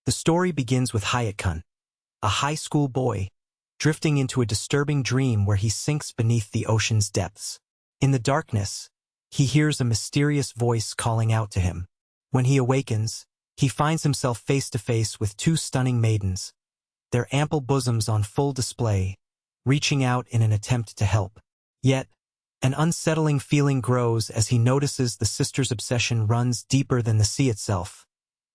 The story begins with Hayat-kun, a high school boy, drifting into a disturbing dream where he sinks beneath the ocean's depths. In the darkness, he hears a mysterious voice calling out to him. When he awakens, he finds himself face to face with two stunning maidens, their ample bosoms on full display, reaching out in an attempt to help. Yet, an unsettling feeling grows as he notices the sisters' obsession runs deeper than the sea itself,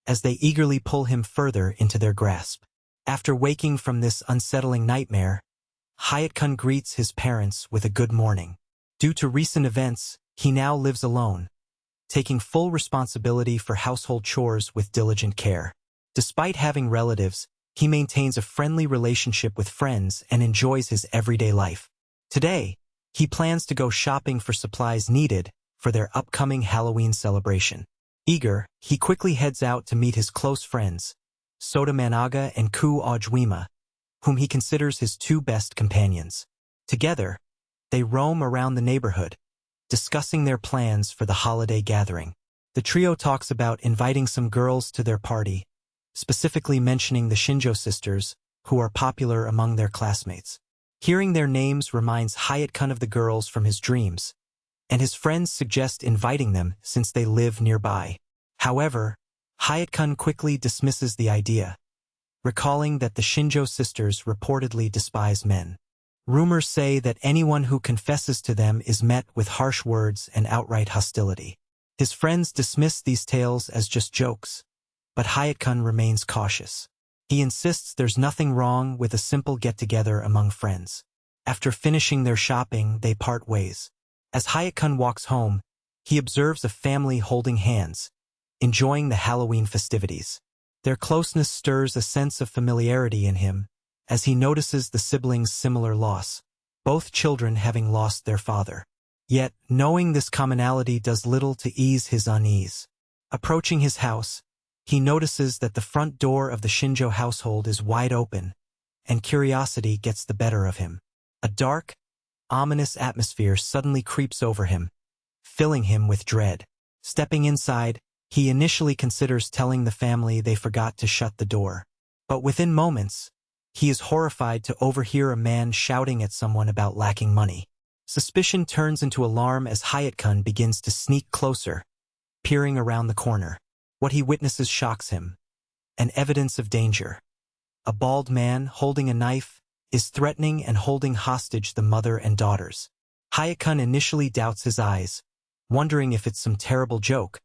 as they eagerly pull him further into their grasp. After waking from this unsettling nightmare, Hayat-kun greets his parents with a good morning. Due to recent events, he now lives alone, taking full responsibility for household chores with diligent care. Despite having relatives, he maintains a friendly relationship with friends and enjoys his everyday life. Today, he plans to go shopping for supplies needed for their upcoming Halloween celebration. Eager, he quickly heads out to meet his close friends, Sota Managa and Ku Ojwima, whom he considers his two best companions. Together, they roam around the neighborhood, discussing their plans for the holiday gathering. The trio talks about inviting some girls to their party, specifically mentioning the Shinjo sisters, who are popular among their classmates. Hearing their names reminds Hayat-kun of the girls from his dreams, and his friends suggest inviting them since they live nearby. However, Hayat-kun quickly dismisses the idea, recalling that the Shinjo sisters reportedly despise men. Rumors say that anyone who confesses to them is met with harsh words and outright hostility. His friends dismiss these tales as just jokes, but Hayat-kun remains cautious. He insists there's nothing wrong with a simple get-together among friends. After finishing their shopping, they part ways. As Hayat-kun walks home, he observes a family holding hands, enjoying the Halloween festivities. Their closeness stirs a sense of familiarity in him, as he notices the siblings' similar loss, both children having lost their father. Yet, knowing this commonality does little to ease his unease. Approaching his house, he notices that the front door of the Shinjo household is wide open, and curiosity gets the better of him. A dark, ominous atmosphere suddenly creeps over him, filling him with dread. Stepping inside, he initially considers telling the family they forgot to shut the door. But within moments, he is horrified to overhear a man shouting at someone about lacking money. Suspicion turns into alarm as Hayat-kun begins to sneak closer, peering around the corner. What he witnesses shocks him. An evidence of danger. A bald man, holding a knife, is threatening and holding hostage the mother and daughters. Hayat-kun initially doubts his eyes, wondering if it's some terrible joke,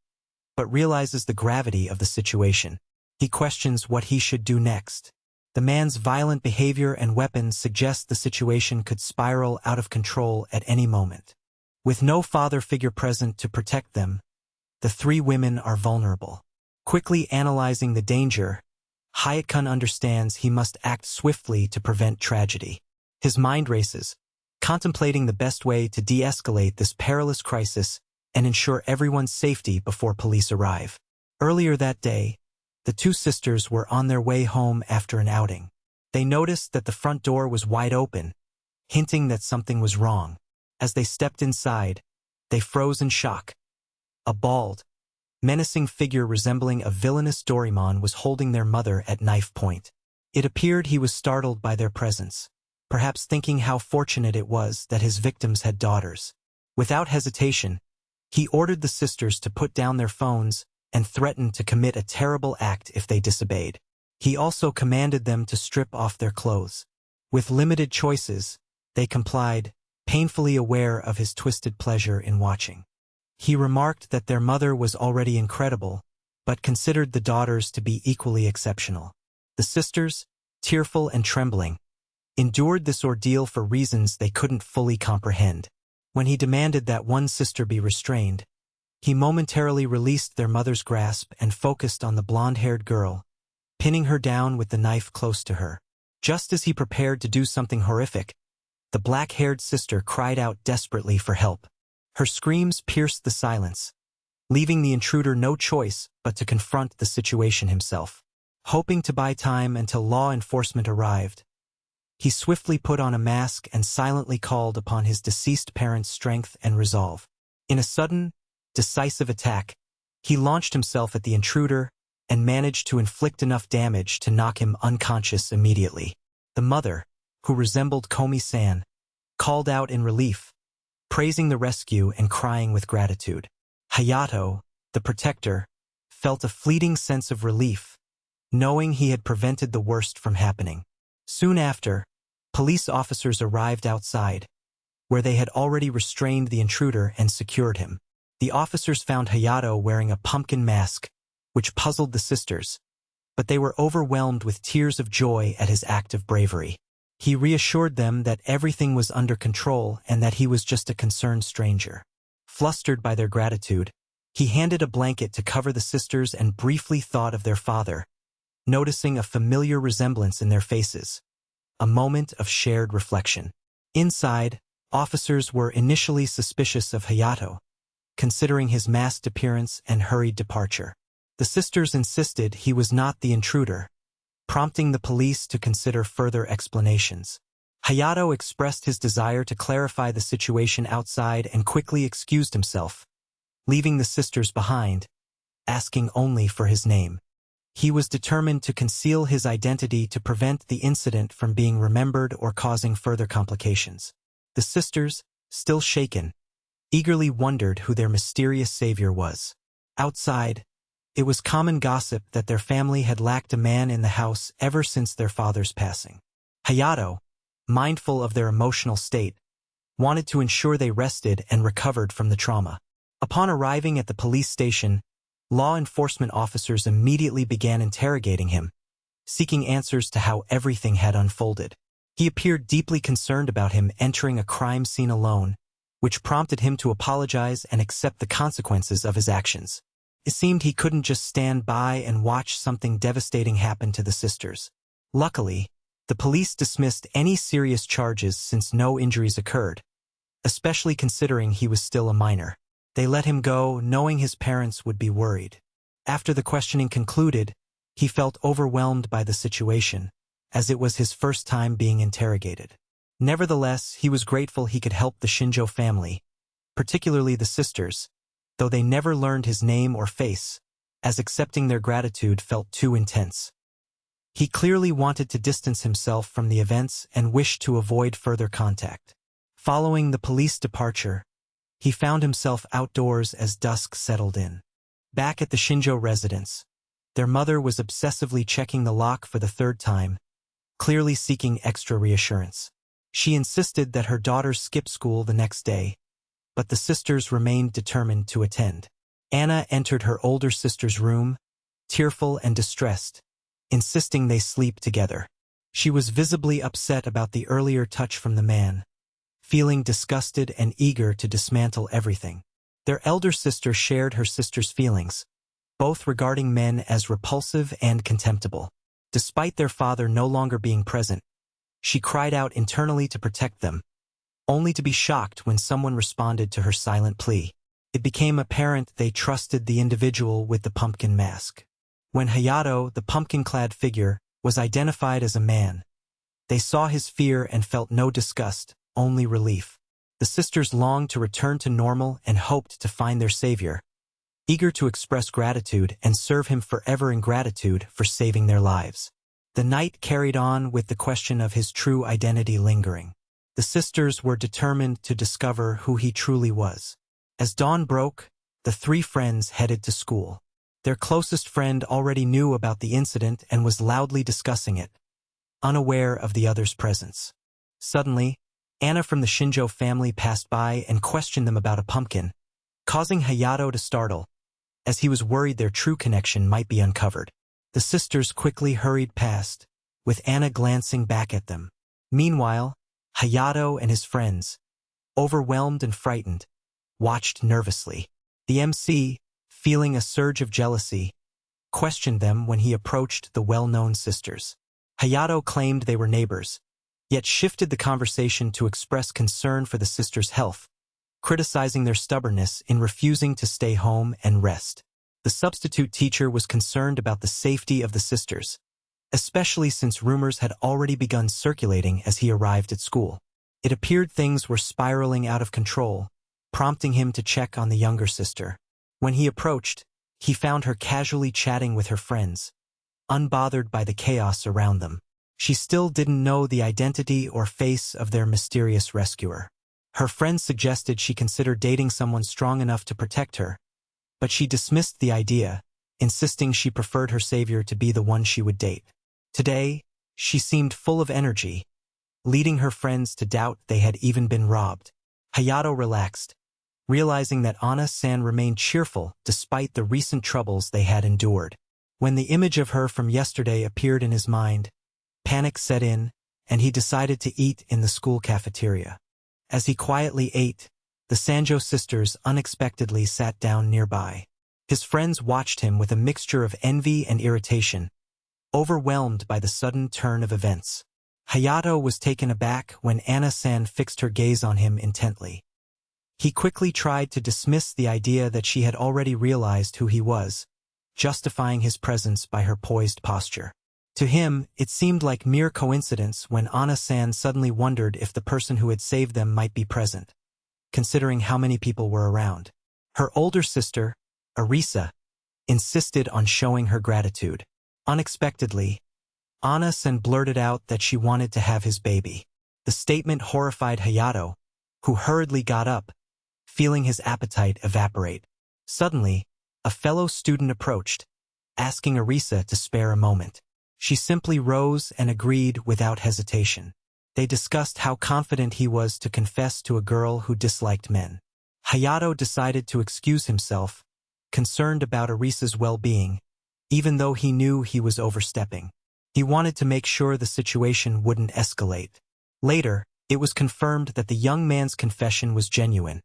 but realizes the gravity of the situation. He questions what he should do next. The man's violent behavior and weapons suggest the situation could spiral out of control at any moment. With no father figure present to protect them, the three women are vulnerable. Quickly analyzing the danger, Hayat-kun understands he must act swiftly to prevent tragedy. His mind races, contemplating the best way to de-escalate this perilous crisis and ensure everyone's safety before police arrive. Earlier that day, the two sisters were on their way home after an outing. They noticed that the front door was wide open, hinting that something was wrong. As they stepped inside, they froze in shock. A bald, menacing figure resembling a villainous Doraemon was holding their mother at knife point. It appeared he was startled by their presence, perhaps thinking how fortunate it was that his victims had daughters. Without hesitation, he ordered the sisters to put down their phones and threatened to commit a terrible act if they disobeyed. He also commanded them to strip off their clothes. With limited choices, they complied, painfully aware of his twisted pleasure in watching. He remarked that their mother was already incredible, but considered the daughters to be equally exceptional. The sisters, tearful and trembling, endured this ordeal for reasons they couldn't fully comprehend. When he demanded that one sister be restrained, he momentarily released their mother's grasp and focused on the blonde-haired girl, pinning her down with the knife close to her. Just as he prepared to do something horrific, the black-haired sister cried out desperately for help. Her screams pierced the silence, leaving the intruder no choice but to confront the situation himself. Hoping to buy time until law enforcement arrived, he swiftly put on a mask and silently called upon his deceased parents' strength and resolve. In a sudden, decisive attack, he launched himself at the intruder, and managed to inflict enough damage to knock him unconscious immediately. The mother, who resembled Komi-san, called out in relief, praising the rescue and crying with gratitude. Hayato, the protector, felt a fleeting sense of relief, knowing he had prevented the worst from happening. Soon after, police officers arrived outside, where they had already restrained the intruder and secured him. The officers found Hayato wearing a pumpkin mask, which puzzled the sisters, but they were overwhelmed with tears of joy at his act of bravery. He reassured them that everything was under control and that he was just a concerned stranger. Flustered by their gratitude, he handed a blanket to cover the sisters and briefly thought of their father, noticing a familiar resemblance in their faces. A moment of shared reflection. Inside, officers were initially suspicious of Hayato, considering his masked appearance and hurried departure. The sisters insisted he was not the intruder, prompting the police to consider further explanations. Hayato expressed his desire to clarify the situation outside and quickly excused himself, leaving the sisters behind, asking only for his name. He was determined to conceal his identity to prevent the incident from being remembered or causing further complications. The sisters, still shaken, eagerly wondered who their mysterious savior was. Outside, it was common gossip that their family had lacked a man in the house ever since their father's passing. Hayato, mindful of their emotional state, wanted to ensure they rested and recovered from the trauma. Upon arriving at the police station, law enforcement officers immediately began interrogating him, seeking answers to how everything had unfolded. He appeared deeply concerned about him entering a crime scene alone, which prompted him to apologize and accept the consequences of his actions. It seemed he couldn't just stand by and watch something devastating happen to the sisters. Luckily, the police dismissed any serious charges since no injuries occurred, especially considering he was still a minor. They let him go, knowing his parents would be worried. After the questioning concluded, he felt overwhelmed by the situation, as it was his first time being interrogated. Nevertheless, he was grateful he could help the Shinjo family, particularly the sisters, though they never learned his name or face, as accepting their gratitude felt too intense. He clearly wanted to distance himself from the events and wished to avoid further contact. Following the police departure, he found himself outdoors as dusk settled in. Back at the Shinjo residence, their mother was obsessively checking the lock for the third time, clearly seeking extra reassurance. She insisted that her daughter skip school the next day, but the sisters remained determined to attend. Anna entered her older sister's room, tearful and distressed, insisting they sleep together. She was visibly upset about the earlier touch from the man, feeling disgusted and eager to dismantle everything. Their elder sister shared her sister's feelings, both regarding men as repulsive and contemptible. Despite their father no longer being present, she cried out internally to protect them, only to be shocked when someone responded to her silent plea. It became apparent they trusted the individual with the pumpkin mask. When Hayato, the pumpkin-clad figure, was identified as a man, they saw his fear and felt no disgust, only relief. The sisters longed to return to normal and hoped to find their savior, eager to express gratitude and serve him forever in gratitude for saving their lives. The night carried on with the question of his true identity lingering. The sisters were determined to discover who he truly was. As dawn broke, the three friends headed to school. Their closest friend already knew about the incident and was loudly discussing it, unaware of the other's presence. Suddenly, Anna from the Shinjo family passed by and questioned them about a pumpkin, causing Hayato to startle, as he was worried their true connection might be uncovered. The sisters quickly hurried past, with Anna glancing back at them. Meanwhile, Hayato and his friends, overwhelmed and frightened, watched nervously. The MC, feeling a surge of jealousy, questioned them when he approached the well-known sisters. Hayato claimed they were neighbors, yet shifted the conversation to express concern for the sisters' health, criticizing their stubbornness in refusing to stay home and rest. The substitute teacher was concerned about the safety of the sisters, especially since rumors had already begun circulating as he arrived at school. It appeared things were spiraling out of control, prompting him to check on the younger sister. When he approached, he found her casually chatting with her friends, unbothered by the chaos around them. She still didn't know the identity or face of their mysterious rescuer. Her friends suggested she consider dating someone strong enough to protect her, but she dismissed the idea, insisting she preferred her savior to be the one she would date. Today, she seemed full of energy, leading her friends to doubt they had even been robbed. Hayato relaxed, realizing that Ana-san remained cheerful despite the recent troubles they had endured. When the image of her from yesterday appeared in his mind, panic set in, and he decided to eat in the school cafeteria. As he quietly ate, the Sanjo sisters unexpectedly sat down nearby. His friends watched him with a mixture of envy and irritation, overwhelmed by the sudden turn of events. Hayato was taken aback when Ana-san fixed her gaze on him intently. He quickly tried to dismiss the idea that she had already realized who he was, justifying his presence by her poised posture. To him, it seemed like mere coincidence when Ana-san suddenly wondered if the person who had saved them might be present, considering how many people were around. Her older sister, Arisa, insisted on showing her gratitude. Unexpectedly, Ana-san blurted out that she wanted to have his baby. The statement horrified Hayato, who hurriedly got up, feeling his appetite evaporate. Suddenly, a fellow student approached, asking Arisa to spare a moment. She simply rose and agreed without hesitation. They discussed how confident he was to confess to a girl who disliked men. Hayato decided to excuse himself, concerned about Arisa's well-being, even though he knew he was overstepping. He wanted to make sure the situation wouldn't escalate. Later, it was confirmed that the young man's confession was genuine.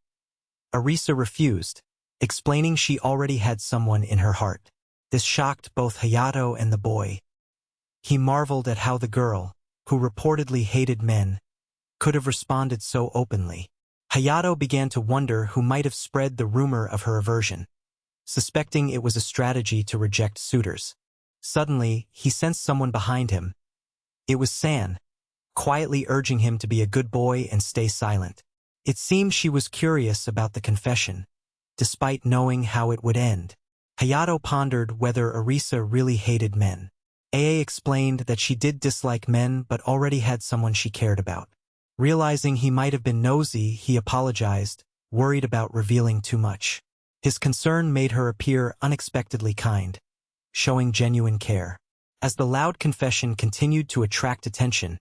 Arisa refused, explaining she already had someone in her heart. This shocked both Hayato and the boy. He marveled at how the girl, who reportedly hated men, could have responded so openly. Hayato began to wonder who might have spread the rumor of her aversion, suspecting it was a strategy to reject suitors. Suddenly, he sensed someone behind him. It was San, quietly urging him to be a good boy and stay silent. It seemed she was curious about the confession, despite knowing how it would end. Hayato pondered whether Arisa really hated men. Aa explained that she did dislike men but already had someone she cared about. Realizing he might have been nosy, he apologized, worried about revealing too much. His concern made her appear unexpectedly kind, showing genuine care. As the loud confession continued to attract attention,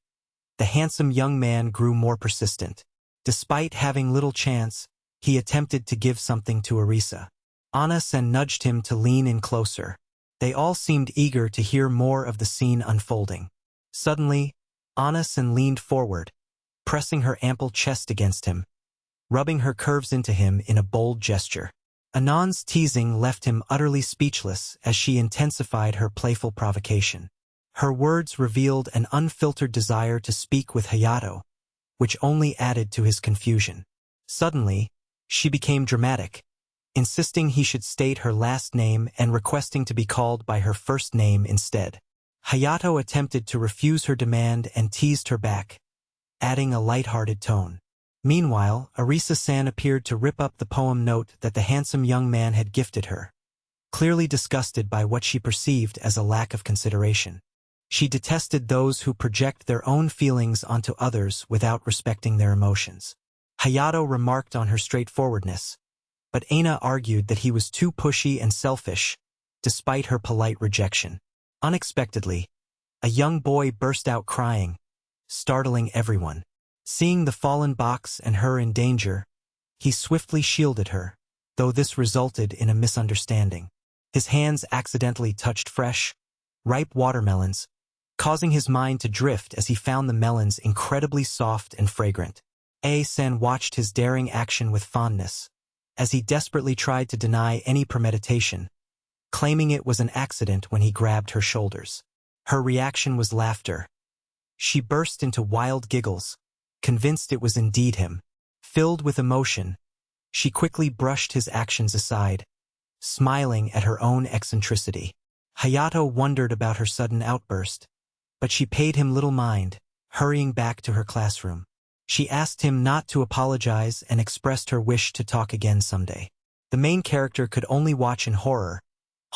the handsome young man grew more persistent. Despite having little chance, he attempted to give something to Arisa. Ana-san nudged him to lean in closer. They all seemed eager to hear more of the scene unfolding. Suddenly, Ana-san leaned forward, pressing her ample chest against him, rubbing her curves into him in a bold gesture. Anon's teasing left him utterly speechless as she intensified her playful provocation. Her words revealed an unfiltered desire to speak with Hayato, which only added to his confusion. Suddenly, she became dramatic, insisting he should state her last name and requesting to be called by her first name instead. Hayato attempted to refuse her demand and teased her back, adding a light-hearted tone. Meanwhile, Arisa-san appeared to rip up the poem note that the handsome young man had gifted her, clearly disgusted by what she perceived as a lack of consideration. She detested those who project their own feelings onto others without respecting their emotions. Hayato remarked on her straightforwardness, but Aina argued that he was too pushy and selfish, despite her polite rejection. Unexpectedly, a young boy burst out crying, startling everyone. Seeing the fallen box and her in danger, he swiftly shielded her, though this resulted in a misunderstanding. His hands accidentally touched fresh, ripe watermelons, causing his mind to drift as he found the melons incredibly soft and fragrant. A-san watched his daring action with fondness, as he desperately tried to deny any premeditation, claiming it was an accident when he grabbed her shoulders. Her reaction was laughter. She burst into wild giggles, convinced it was indeed him. Filled with emotion, she quickly brushed his actions aside, smiling at her own eccentricity. Hayato wondered about her sudden outburst, but she paid him little mind, hurrying back to her classroom. She asked him not to apologize and expressed her wish to talk again someday. The main character could only watch in horror,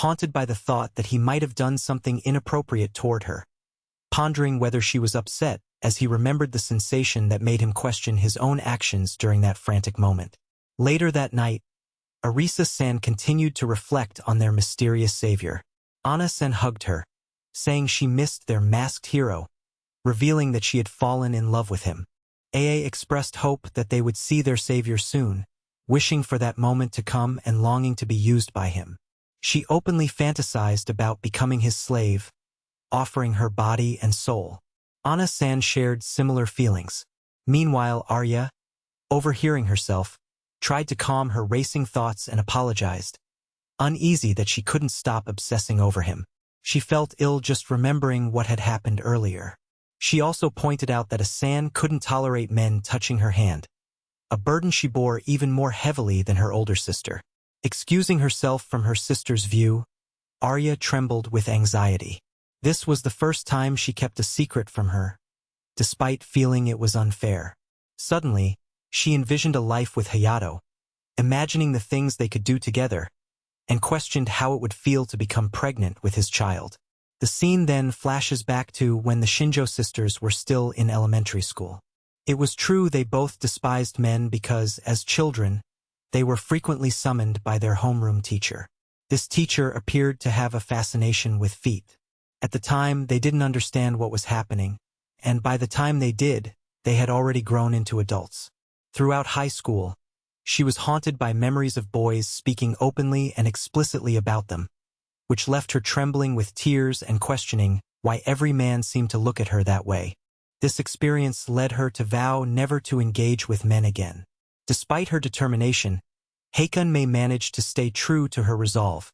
haunted by the thought that he might have done something inappropriate toward her, pondering whether she was upset as he remembered the sensation that made him question his own actions during that frantic moment. Later that night, Arisa-san continued to reflect on their mysterious savior. Anna-san hugged her, saying she missed their masked hero, revealing that she had fallen in love with him. Aa expressed hope that they would see their savior soon, wishing for that moment to come and longing to be used by him. She openly fantasized about becoming his slave, offering her body and soul. Anna-san shared similar feelings. Meanwhile, Arya, overhearing herself, tried to calm her racing thoughts and apologized, uneasy that she couldn't stop obsessing over him. She felt ill just remembering what had happened earlier. She also pointed out that Asan couldn't tolerate men touching her hand, a burden she bore even more heavily than her older sister. Excusing herself from her sister's view, Arya trembled with anxiety. This was the first time she kept a secret from her, despite feeling it was unfair. Suddenly, she envisioned a life with Hayato, imagining the things they could do together, and questioned how it would feel to become pregnant with his child. The scene then flashes back to when the Shinjo sisters were still in elementary school. It was true they both despised men because, as children, they were frequently summoned by their homeroom teacher. This teacher appeared to have a fascination with feet. At the time, they didn't understand what was happening, and by the time they did, they had already grown into adults. Throughout high school, she was haunted by memories of boys speaking openly and explicitly about them, which left her trembling with tears and questioning why every man seemed to look at her that way. This experience led her to vow never to engage with men again. Despite her determination, Heikun-mei managed to stay true to her resolve,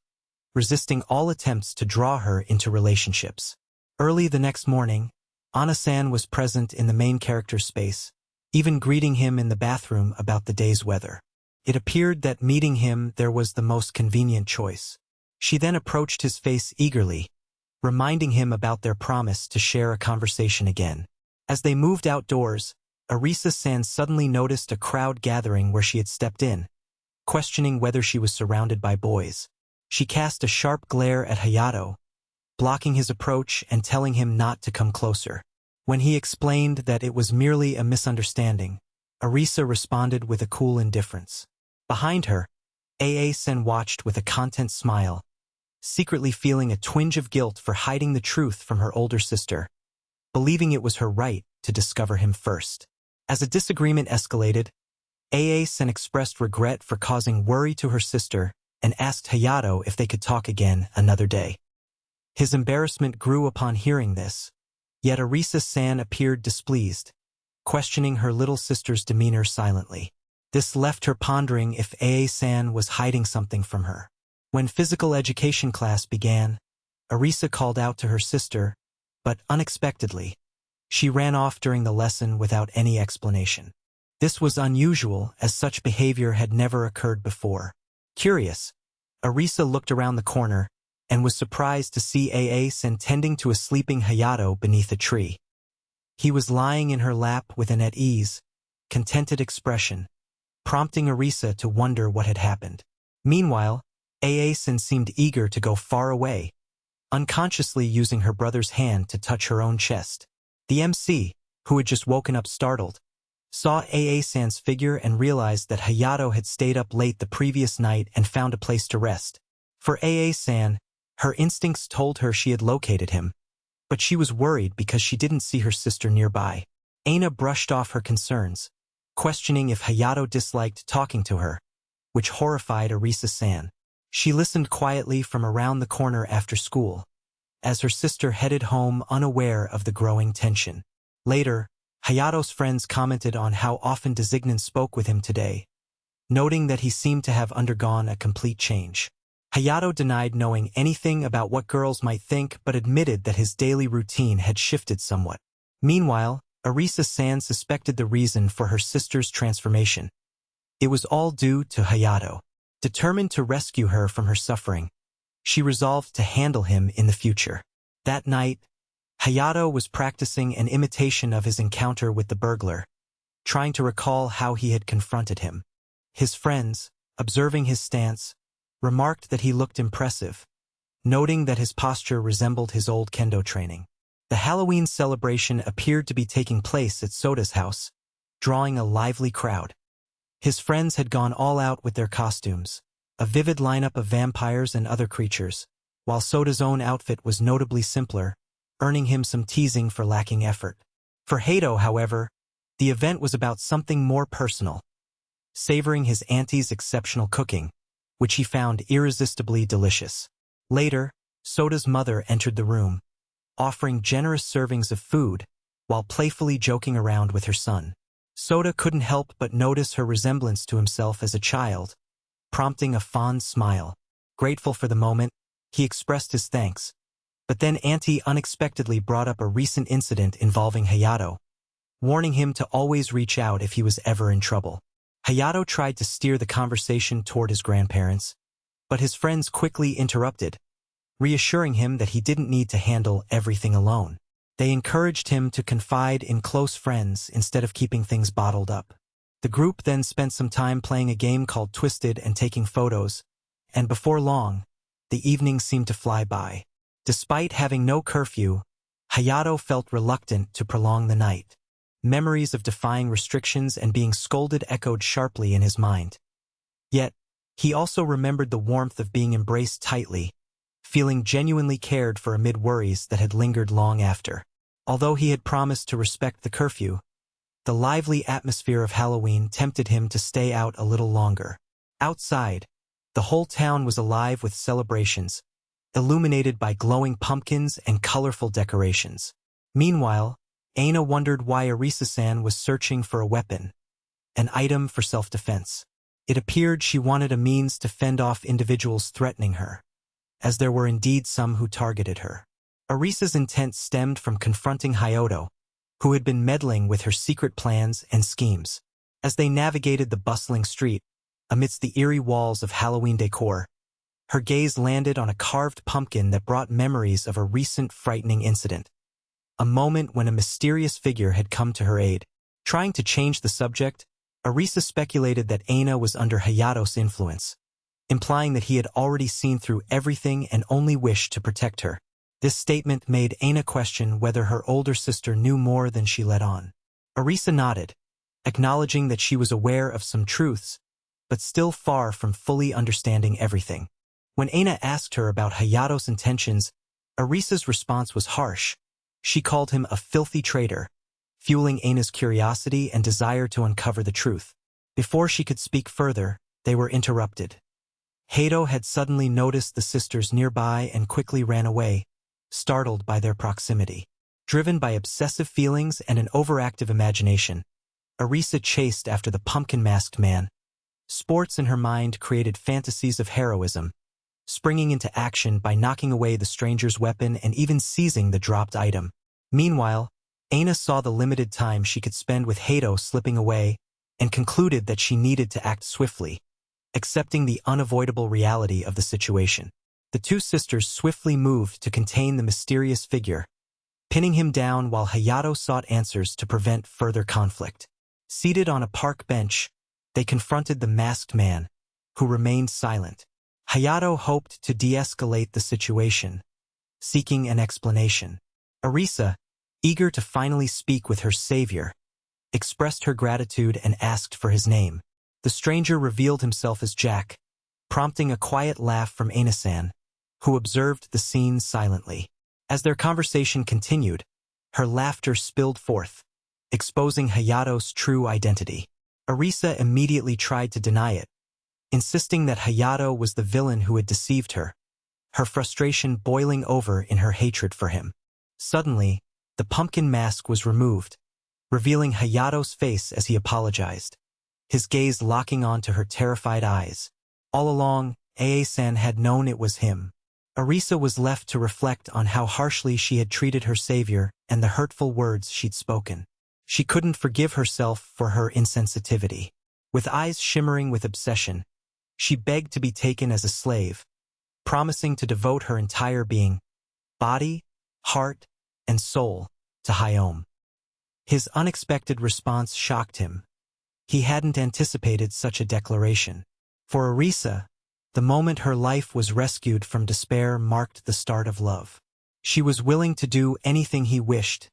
resisting all attempts to draw her into relationships. Early the next morning, Anna-san was present in the main character's space, even greeting him in the bathroom about the day's weather. It appeared that meeting him there was the most convenient choice. She then approached his face eagerly, reminding him about their promise to share a conversation again. As they moved outdoors, Arisa-san suddenly noticed a crowd gathering where she had stepped in, questioning whether she was surrounded by boys. She cast a sharp glare at Hayato, blocking his approach and telling him not to come closer. When he explained that it was merely a misunderstanding, Arisa responded with a cool indifference. Behind her, Aa-sen watched with a content smile, secretly feeling a twinge of guilt for hiding the truth from her older sister, believing it was her right to discover him first. As a disagreement escalated, Aa-sen expressed regret for causing worry to her sister and asked Hayato if they could talk again another day. His embarrassment grew upon hearing this, yet Arisa-san appeared displeased, questioning her little sister's demeanor silently. This left her pondering if Aa-san was hiding something from her. When physical education class began, Arisa called out to her sister, but unexpectedly, she ran off during the lesson without any explanation. This was unusual, as such behavior had never occurred before. Curious, Arisa looked around the corner and was surprised to see Aa-san tending to a sleeping Hayato beneath a tree. He was lying in her lap with an at ease, contented expression, prompting Arisa to wonder what had happened. Meanwhile, Aa-san seemed eager to go far away, unconsciously using her brother's hand to touch her own chest. The MC, who had just woken up startled, saw Aa-san's figure and realized that Hayato had stayed up late the previous night and found a place to rest. For Aa-san, her instincts told her she had located him, but she was worried because she didn't see her sister nearby. Aina brushed off her concerns, questioning if Hayato disliked talking to her, which horrified Arisa-san. She listened quietly from around the corner after school, as her sister headed home unaware of the growing tension. Later, Hayato's friends commented on how often Designan spoke with him today, noting that he seemed to have undergone a complete change. Hayato denied knowing anything about what girls might think but admitted that his daily routine had shifted somewhat. Meanwhile, Arisa-san suspected the reason for her sister's transformation. It was all due to Hayato. Determined to rescue her from her suffering, she resolved to handle him in the future. That night, Hayato was practicing an imitation of his encounter with the burglar, trying to recall how he had confronted him. His friends, observing his stance, remarked that he looked impressive, noting that his posture resembled his old kendo training. The Halloween celebration appeared to be taking place at Soda's house, drawing a lively crowd. His friends had gone all out with their costumes, a vivid lineup of vampires and other creatures, while Soda's own outfit was notably simpler, earning him some teasing for lacking effort. For Hato, however, the event was about something more personal, savoring his auntie's exceptional cooking, which he found irresistibly delicious. Later, Soda's mother entered the room, offering generous servings of food while playfully joking around with her son. Soda couldn't help but notice her resemblance to himself as a child, prompting a fond smile. Grateful for the moment, he expressed his thanks. But then Auntie unexpectedly brought up a recent incident involving Hayato, warning him to always reach out if he was ever in trouble. Hayato tried to steer the conversation toward his grandparents, but his friends quickly interrupted, reassuring him that he didn't need to handle everything alone. They encouraged him to confide in close friends instead of keeping things bottled up. The group then spent some time playing a game called Twisted and taking photos, and before long, the evening seemed to fly by. Despite having no curfew, Hayato felt reluctant to prolong the night. Memories of defying restrictions and being scolded echoed sharply in his mind. Yet, he also remembered the warmth of being embraced tightly, feeling genuinely cared for amid worries that had lingered long after. Although he had promised to respect the curfew, the lively atmosphere of Halloween tempted him to stay out a little longer. Outside, the whole town was alive with celebrations, illuminated by glowing pumpkins and colorful decorations. Meanwhile, Aina wondered why Arisa-san was searching for a weapon, an item for self-defense. It appeared she wanted a means to fend off individuals threatening her, as there were indeed some who targeted her. Arisa's intent stemmed from confronting Hayato, who had been meddling with her secret plans and schemes. As they navigated the bustling street, amidst the eerie walls of Halloween decor, her gaze landed on a carved pumpkin that brought memories of a recent frightening incident. A moment when a mysterious figure had come to her aid. Trying to change the subject, Arisa speculated that Aina was under Hayato's influence, implying that he had already seen through everything and only wished to protect her. This statement made Aina question whether her older sister knew more than she let on. Arisa nodded, acknowledging that she was aware of some truths, but still far from fully understanding everything. When Aina asked her about Hayato's intentions, Arisa's response was harsh. She called him a filthy traitor, fueling Aina's curiosity and desire to uncover the truth. Before she could speak further, they were interrupted. Hato had suddenly noticed the sisters nearby and quickly ran away, startled by their proximity. Driven by obsessive feelings and an overactive imagination, Arisa chased after the pumpkin-masked man. Sports in her mind created fantasies of heroism, springing into action by knocking away the stranger's weapon and even seizing the dropped item. Meanwhile, Aina saw the limited time she could spend with Hato slipping away and concluded that she needed to act swiftly, accepting the unavoidable reality of the situation. The two sisters swiftly moved to contain the mysterious figure, pinning him down while Hayato sought answers to prevent further conflict. Seated on a park bench, they confronted the masked man, who remained silent. Hayato hoped to de-escalate the situation, seeking an explanation. Arisa, eager to finally speak with her savior, expressed her gratitude and asked for his name. The stranger revealed himself as Jack, prompting a quiet laugh from Aina-san, who observed the scene silently. As their conversation continued, her laughter spilled forth, exposing Hayato's true identity. Arisa immediately tried to deny it, insisting that Hayato was the villain who had deceived her, her frustration boiling over in her hatred for him. Suddenly, the pumpkin mask was removed, revealing Hayato's face as he apologized, his gaze locking onto her terrified eyes. All along, Ae-san had known it was him. Arisa was left to reflect on how harshly she had treated her savior and the hurtful words she'd spoken. She couldn't forgive herself for her insensitivity. With eyes shimmering with obsession, she begged to be taken as a slave, promising to devote her entire being, body, heart, and soul, to Hayom. His unexpected response shocked him. He hadn't anticipated such a declaration. For Arisa, The moment her life was rescued from despair marked the start of love. She was willing to do anything he wished,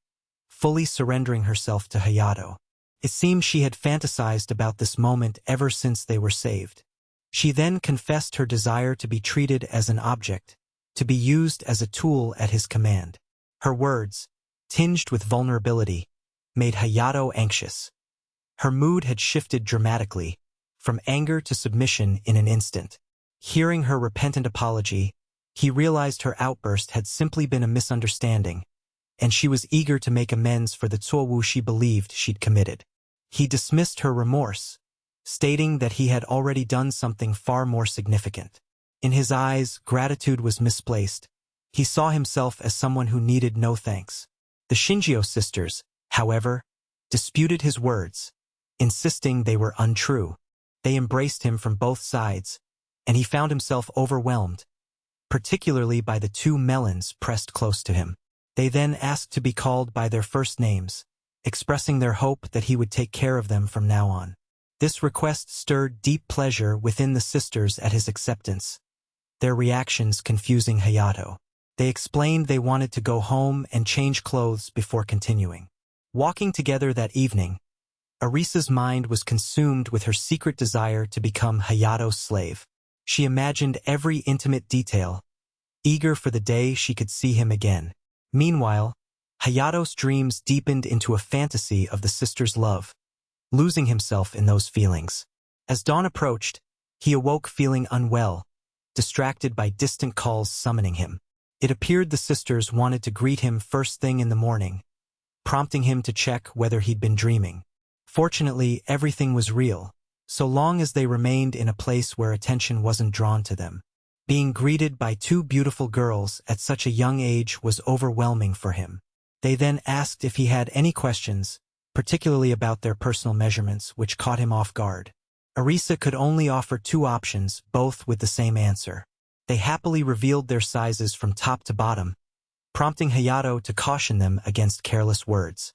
fully surrendering herself to Hayato. It seemed she had fantasized about this moment ever since they were saved. She then confessed her desire to be treated as an object, to be used as a tool at his command. Her words, tinged with vulnerability, made Hayato anxious. Her mood had shifted dramatically, from anger to submission in an instant. Hearing her repentant apology, he realized her outburst had simply been a misunderstanding, and she was eager to make amends for the tsuowu she believed she'd committed. He dismissed her remorse, stating that he had already done something far more significant. In his eyes, gratitude was misplaced. He saw himself as someone who needed no thanks. The Shinjio sisters, however, disputed his words, insisting they were untrue. They embraced him from both sides, and he found himself overwhelmed, particularly by the two melons pressed close to him. They then asked to be called by their first names, expressing their hope that he would take care of them from now on. This request stirred deep pleasure within the sisters at his acceptance, their reactions confusing Hayato. They explained they wanted to go home and change clothes before continuing. Walking together that evening, Arisa's mind was consumed with her secret desire to become Hayato's slave. She imagined every intimate detail, eager for the day she could see him again. Meanwhile, Hayato's dreams deepened into a fantasy of the sisters' love, losing himself in those feelings. As dawn approached, he awoke feeling unwell, distracted by distant calls summoning him. It appeared the sisters wanted to greet him first thing in the morning, prompting him to check whether he'd been dreaming. Fortunately, everything was real, so long as they remained in a place where attention wasn't drawn to them. Being greeted by two beautiful girls at such a young age was overwhelming for him. They then asked if he had any questions, particularly about their personal measurements, which caught him off guard. Arisa could only offer two options, both with the same answer. They happily revealed their sizes from top to bottom, prompting Hayato to caution them against careless words.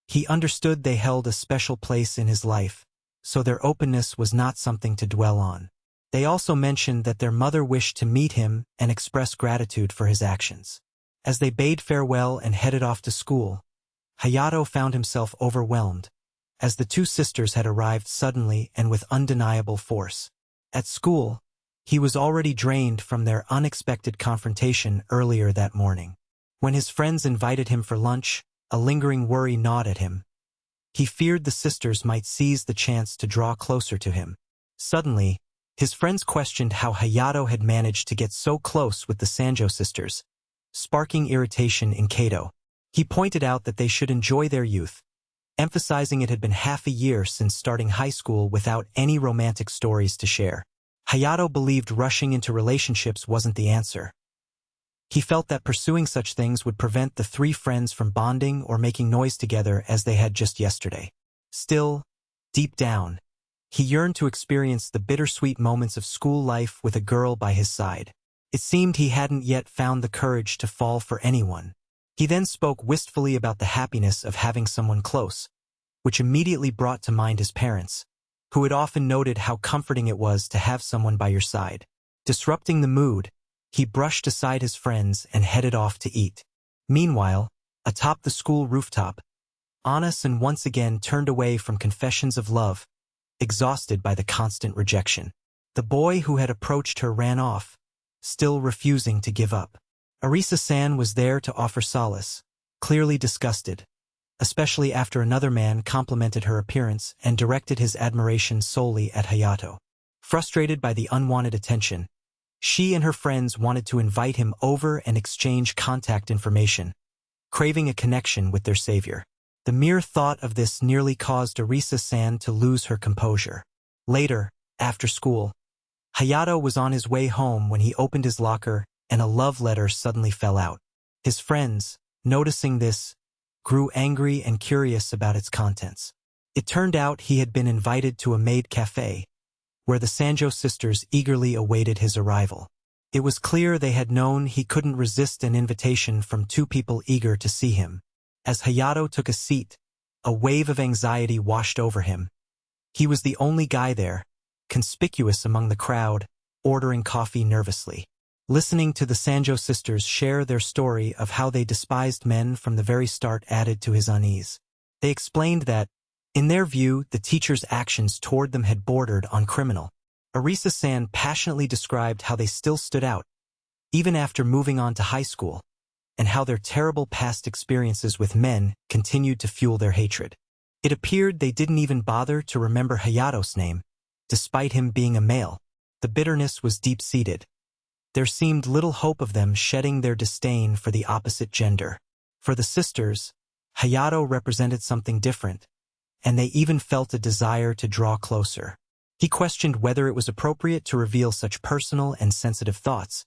He understood they held a special place in his life, so their openness was not something to dwell on. They also mentioned that their mother wished to meet him and express gratitude for his actions. As they bade farewell and headed off to school, Hayato found himself overwhelmed, as the two sisters had arrived suddenly and with undeniable force. At school, he was already drained from their unexpected confrontation earlier that morning. When his friends invited him for lunch, a lingering worry gnawed at him. He feared the sisters might seize the chance to draw closer to him. Suddenly, his friends questioned how Hayato had managed to get so close with the Sanjo sisters, sparking irritation in Kato. He pointed out that they should enjoy their youth, emphasizing it had been half a year since starting high school without any romantic stories to share. Hayato believed rushing into relationships wasn't the answer. He felt that pursuing such things would prevent the three friends from bonding or making noise together as they had just yesterday. Still, deep down, he yearned to experience the bittersweet moments of school life with a girl by his side. It seemed he hadn't yet found the courage to fall for anyone. He then spoke wistfully about the happiness of having someone close, which immediately brought to mind his parents, who had often noted how comforting it was to have someone by your side. Disrupting the mood, he brushed aside his friends and headed off to eat. Meanwhile, atop the school rooftop, Ana-san once again turned away from confessions of love, exhausted by the constant rejection. The boy who had approached her ran off, still refusing to give up. Arisa-san was there to offer solace, clearly disgusted, especially after another man complimented her appearance and directed his admiration solely at Hayato. Frustrated by the unwanted attention, she and her friends wanted to invite him over and exchange contact information, craving a connection with their savior. The mere thought of this nearly caused Arisa-san to lose her composure. Later, after school, Hayato was on his way home when he opened his locker and a love letter suddenly fell out. His friends, noticing this, grew angry and curious about its contents. It turned out he had been invited to a maid cafe, where the Sanjo sisters eagerly awaited his arrival. It was clear they had known he couldn't resist an invitation from two people eager to see him. As Hayato took a seat, a wave of anxiety washed over him. He was the only guy there, conspicuous among the crowd, ordering coffee nervously. Listening to the Sanjo sisters share their story of how they despised men from the very start added to his unease. They explained that, in their view, the teacher's actions toward them had bordered on criminal. Arisa-san passionately described how they still stood out, even after moving on to high school, and how their terrible past experiences with men continued to fuel their hatred. It appeared they didn't even bother to remember Hayato's name, despite him being a male. The bitterness was deep-seated. There seemed little hope of them shedding their disdain for the opposite gender. For the sisters, Hayato represented something different, and they even felt a desire to draw closer. He questioned whether it was appropriate to reveal such personal and sensitive thoughts,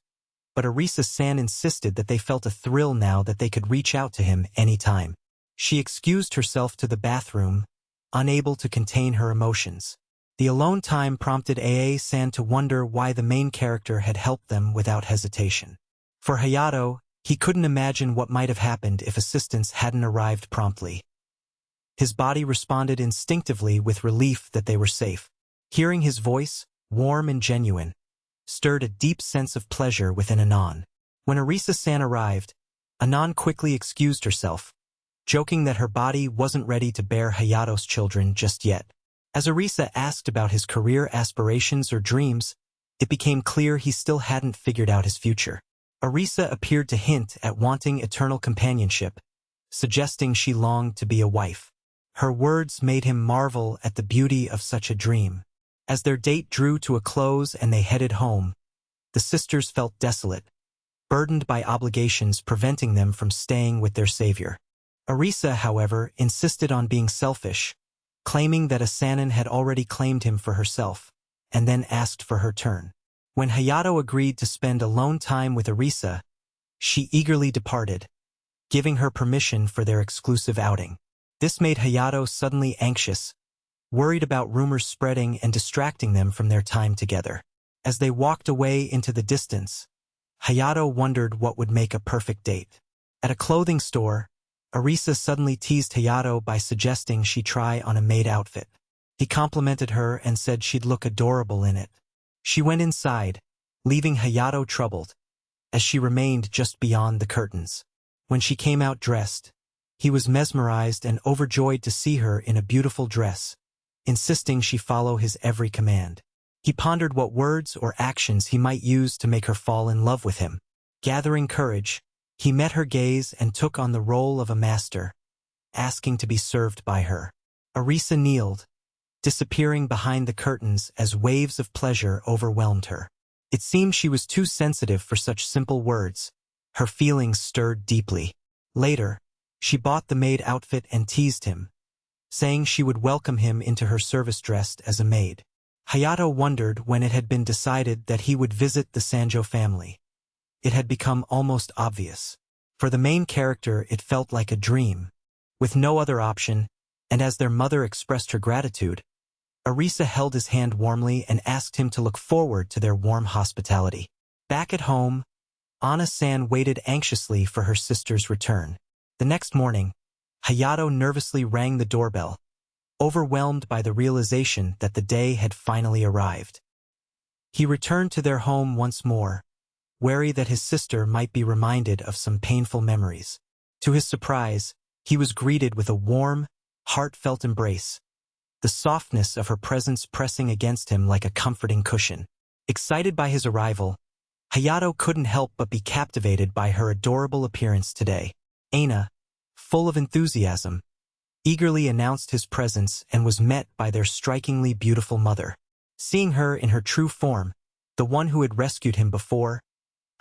but Arisa-san insisted that they felt a thrill now that they could reach out to him anytime. She excused herself to the bathroom, unable to contain her emotions. The alone time prompted Aa-san to wonder why the main character had helped them without hesitation. For Hayato, he couldn't imagine what might have happened if assistance hadn't arrived promptly. His body responded instinctively with relief that they were safe. Hearing his voice, warm and genuine, stirred a deep sense of pleasure within Anon. When Arisa-san arrived, Anon quickly excused herself, joking that her body wasn't ready to bear Hayato's children just yet. As Arisa asked about his career aspirations or dreams, it became clear he still hadn't figured out his future. Arisa appeared to hint at wanting eternal companionship, suggesting she longed to be a wife. Her words made him marvel at the beauty of such a dream. As their date drew to a close and they headed home, the sisters felt desolate, burdened by obligations preventing them from staying with their savior. Arisa, however, insisted on being selfish, claiming that Asanin had already claimed him for herself, and then asked for her turn. When Hayato agreed to spend alone time with Arisa, she eagerly departed, giving her permission for their exclusive outing. This made Hayato suddenly anxious, worried about rumors spreading and distracting them from their time together. As they walked away into the distance, Hayato wondered what would make a perfect date. At a clothing store, Arisa suddenly teased Hayato by suggesting she try on a maid outfit. He complimented her and said she'd look adorable in it. She went inside, leaving Hayato troubled, as she remained just beyond the curtains. When she came out dressed, he was mesmerized and overjoyed to see her in a beautiful dress, insisting she follow his every command. He pondered what words or actions he might use to make her fall in love with him. Gathering courage, he met her gaze and took on the role of a master, asking to be served by her. Arisa kneeled, disappearing behind the curtains as waves of pleasure overwhelmed her. It seemed she was too sensitive for such simple words. Her feelings stirred deeply. Later, she bought the maid outfit and teased him, saying she would welcome him into her service dressed as a maid. Hayato wondered when it had been decided that he would visit the Sanjo family. It had become almost obvious. For the main character, it felt like a dream, with no other option, and as their mother expressed her gratitude, Arisa held his hand warmly and asked him to look forward to their warm hospitality. Back at home, Ana-san waited anxiously for her sister's return. The next morning, Hayato nervously rang the doorbell, overwhelmed by the realization that the day had finally arrived. He returned to their home once more, wary that his sister might be reminded of some painful memories. To his surprise, he was greeted with a warm, heartfelt embrace, the softness of her presence pressing against him like a comforting cushion. Excited by his arrival, Hayato couldn't help but be captivated by her adorable appearance today. Aina, full of enthusiasm, eagerly announced his presence and was met by their strikingly beautiful mother. Seeing her in her true form, the one who had rescued him before,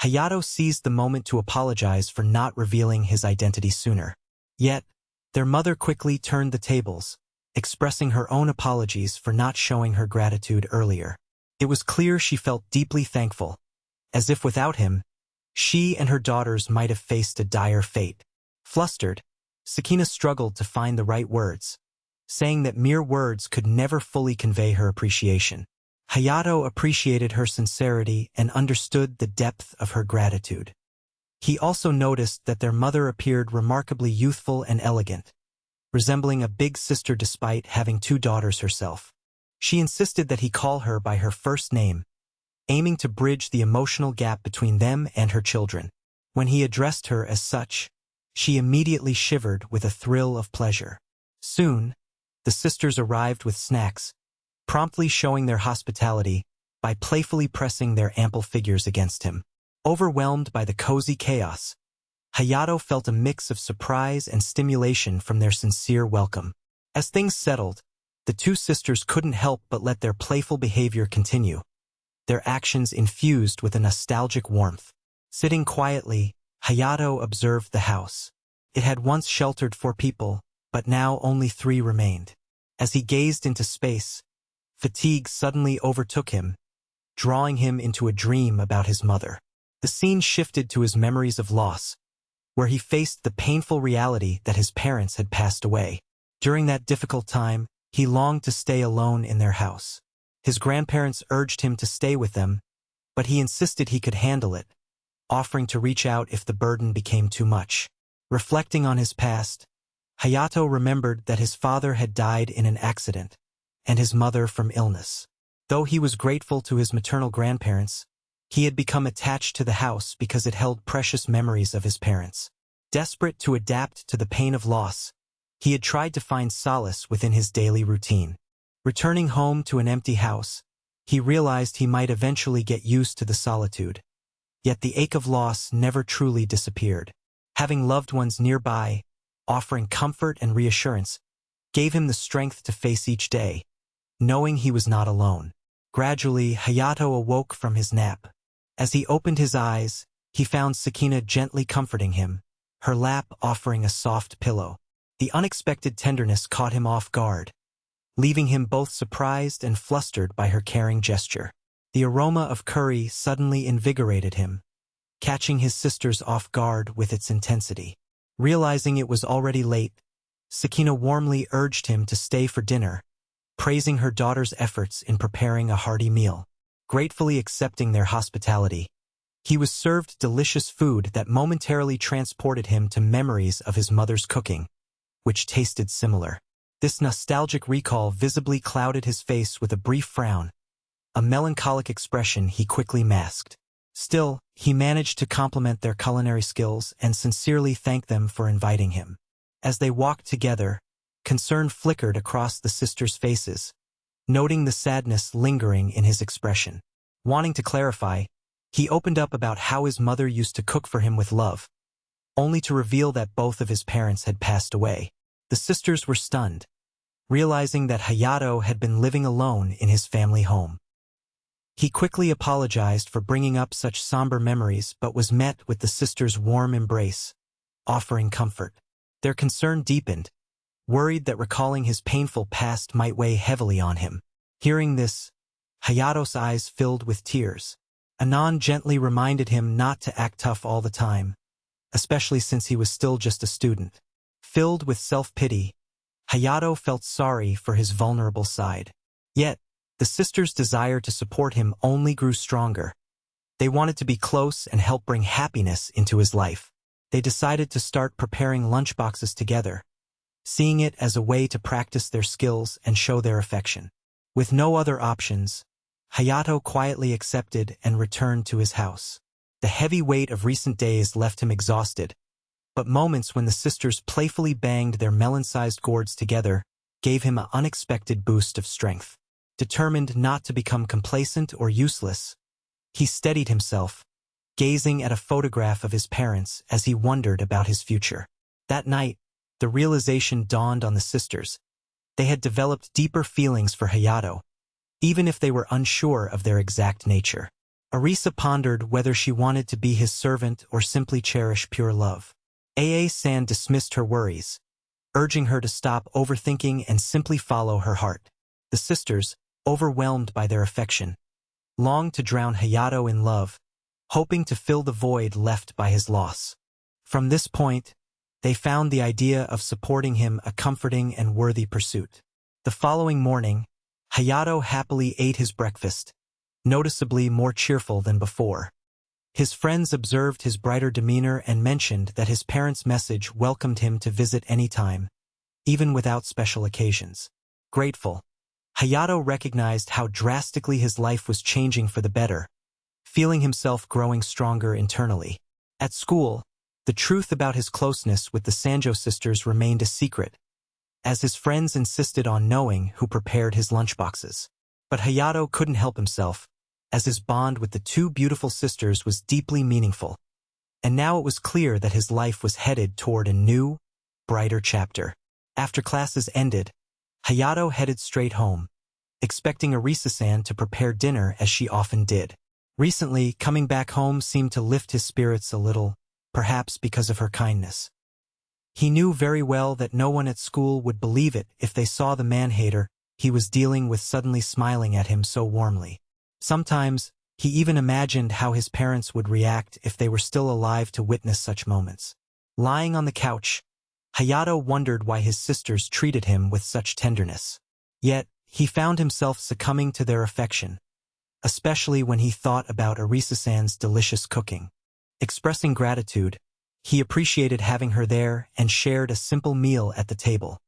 Hayato seized the moment to apologize for not revealing his identity sooner. Yet, their mother quickly turned the tables, expressing her own apologies for not showing her gratitude earlier. It was clear she felt deeply thankful, as if without him, she and her daughters might have faced a dire fate. Flustered, Sakina struggled to find the right words, saying that mere words could never fully convey her appreciation. Hayato appreciated her sincerity and understood the depth of her gratitude. He also noticed that their mother appeared remarkably youthful and elegant, resembling a big sister despite having two daughters herself. She insisted that he call her by her first name, aiming to bridge the emotional gap between them and her children. When he addressed her as such, she immediately shivered with a thrill of pleasure. Soon, the sisters arrived with snacks, promptly showing their hospitality by playfully pressing their ample figures against him. Overwhelmed by the cozy chaos, Hayato felt a mix of surprise and stimulation from their sincere welcome. As things settled, the two sisters couldn't help but let their playful behavior continue, their actions infused with a nostalgic warmth. Sitting quietly, Hayato observed the house. It had once sheltered 4 people, but now only 3 remained. As he gazed into space, fatigue suddenly overtook him, drawing him into a dream about his mother. The scene shifted to his memories of loss, where he faced the painful reality that his parents had passed away. During that difficult time, he longed to stay alone in their house. His grandparents urged him to stay with them, but he insisted he could handle it, offering to reach out if the burden became too much. Reflecting on his past, Hayato remembered that his father had died in an accident, and his mother from illness. Though he was grateful to his maternal grandparents, he had become attached to the house because it held precious memories of his parents. Desperate to adapt to the pain of loss, he had tried to find solace within his daily routine. Returning home to an empty house, he realized he might eventually get used to the solitude. Yet the ache of loss never truly disappeared. Having loved ones nearby, offering comfort and reassurance, gave him the strength to face each day, knowing he was not alone. Gradually, Hayato awoke from his nap. As he opened his eyes, he found Sakina gently comforting him, her lap offering a soft pillow. The unexpected tenderness caught him off guard, leaving him both surprised and flustered by her caring gesture. The aroma of curry suddenly invigorated him, catching his sisters off guard with its intensity. Realizing it was already late, Sakina warmly urged him to stay for dinner, praising her daughter's efforts in preparing a hearty meal. Gratefully accepting their hospitality, he was served delicious food that momentarily transported him to memories of his mother's cooking, which tasted similar. This nostalgic recall visibly clouded his face with a brief frown, a melancholic expression he quickly masked. Still, he managed to compliment their culinary skills and sincerely thank them for inviting him. As they walked together, concern flickered across the sisters' faces, noting the sadness lingering in his expression. Wanting to clarify, he opened up about how his mother used to cook for him with love, only to reveal that both of his parents had passed away. The sisters were stunned, realizing that Hayato had been living alone in his family home. He quickly apologized for bringing up such somber memories but was met with the sisters' warm embrace, offering comfort. Their concern deepened, worried that recalling his painful past might weigh heavily on him. Hearing this, Hayato's eyes filled with tears. Anon gently reminded him not to act tough all the time, especially since he was still just a student. Filled with self-pity, Hayato felt sorry for his vulnerable side. Yet, the sisters' desire to support him only grew stronger. They wanted to be close and help bring happiness into his life. They decided to start preparing lunchboxes together, seeing it as a way to practice their skills and show their affection. With no other options, Hayato quietly accepted and returned to his house. The heavy weight of recent days left him exhausted, but moments when the sisters playfully banged their melon-sized gourds together gave him an unexpected boost of strength. Determined not to become complacent or useless, he steadied himself, gazing at a photograph of his parents as he wondered about his future. That night, the realization dawned on the sisters. They had developed deeper feelings for Hayato, even if they were unsure of their exact nature. Arisa pondered whether she wanted to be his servant or simply cherish pure love. Aa-san dismissed her worries, urging her to stop overthinking and simply follow her heart. The sisters, overwhelmed by their affection, longed to drown Hayato in love, hoping to fill the void left by his loss. From this point, they found the idea of supporting him a comforting and worthy pursuit. The following morning, Hayato happily ate his breakfast, noticeably more cheerful than before. His friends observed his brighter demeanor and mentioned that his parents' message welcomed him to visit anytime, even without special occasions. Grateful, Hayato recognized how drastically his life was changing for the better, feeling himself growing stronger internally. At school, the truth about his closeness with the Sanjo sisters remained a secret, as his friends insisted on knowing who prepared his lunchboxes. But Hayato couldn't help himself, as his bond with the two beautiful sisters was deeply meaningful. And now it was clear that his life was headed toward a new, brighter chapter. After classes ended, Hayato headed straight home, expecting Arisa-san to prepare dinner as she often did. Recently, coming back home seemed to lift his spirits a little, perhaps because of her kindness. He knew very well that no one at school would believe it if they saw the man-hater he was dealing with suddenly smiling at him so warmly. Sometimes, he even imagined how his parents would react if they were still alive to witness such moments. Lying on the couch, Hayato wondered why his sisters treated him with such tenderness. Yet, he found himself succumbing to their affection, especially when he thought about Arisa-san's delicious cooking. Expressing gratitude, he appreciated having her there and shared a simple meal at the table.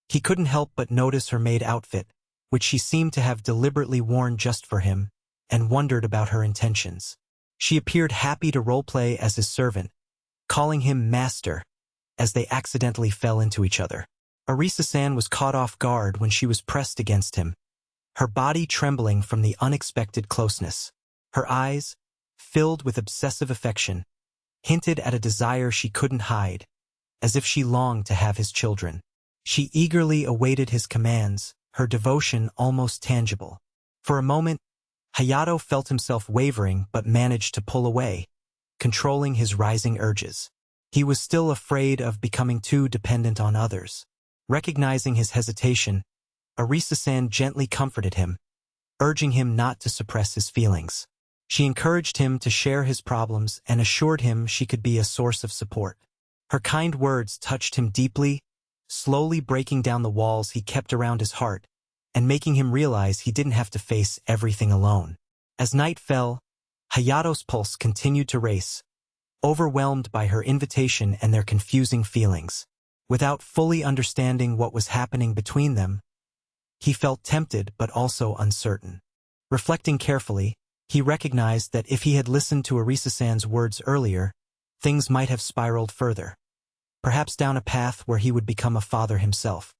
He couldn't help but notice her maid outfit, which she seemed to have deliberately worn just for him, and wondered about her intentions. She appeared happy to roleplay as his servant, calling him master, as they accidentally fell into each other. Arisa-san was caught off guard when she was pressed against him, her body trembling from the unexpected closeness. Her eyes, filled with obsessive affection, hinted at a desire she couldn't hide, as if she longed to have his children. She eagerly awaited his commands, her devotion almost tangible. For a moment, Hayato felt himself wavering but managed to pull away, controlling his rising urges. He was still afraid of becoming too dependent on others. Recognizing his hesitation, Arisa-san gently comforted him, urging him not to suppress his feelings. She encouraged him to share his problems and assured him she could be a source of support. Her kind words touched him deeply, slowly breaking down the walls he kept around his heart and making him realize he didn't have to face everything alone. As night fell, Hayato's pulse continued to race, overwhelmed by her invitation and their confusing feelings. Without fully understanding what was happening between them, he felt tempted but also uncertain. Reflecting carefully, he recognized that if he had listened to Arisa-san's words earlier, things might have spiraled further, perhaps down a path where he would become a father himself.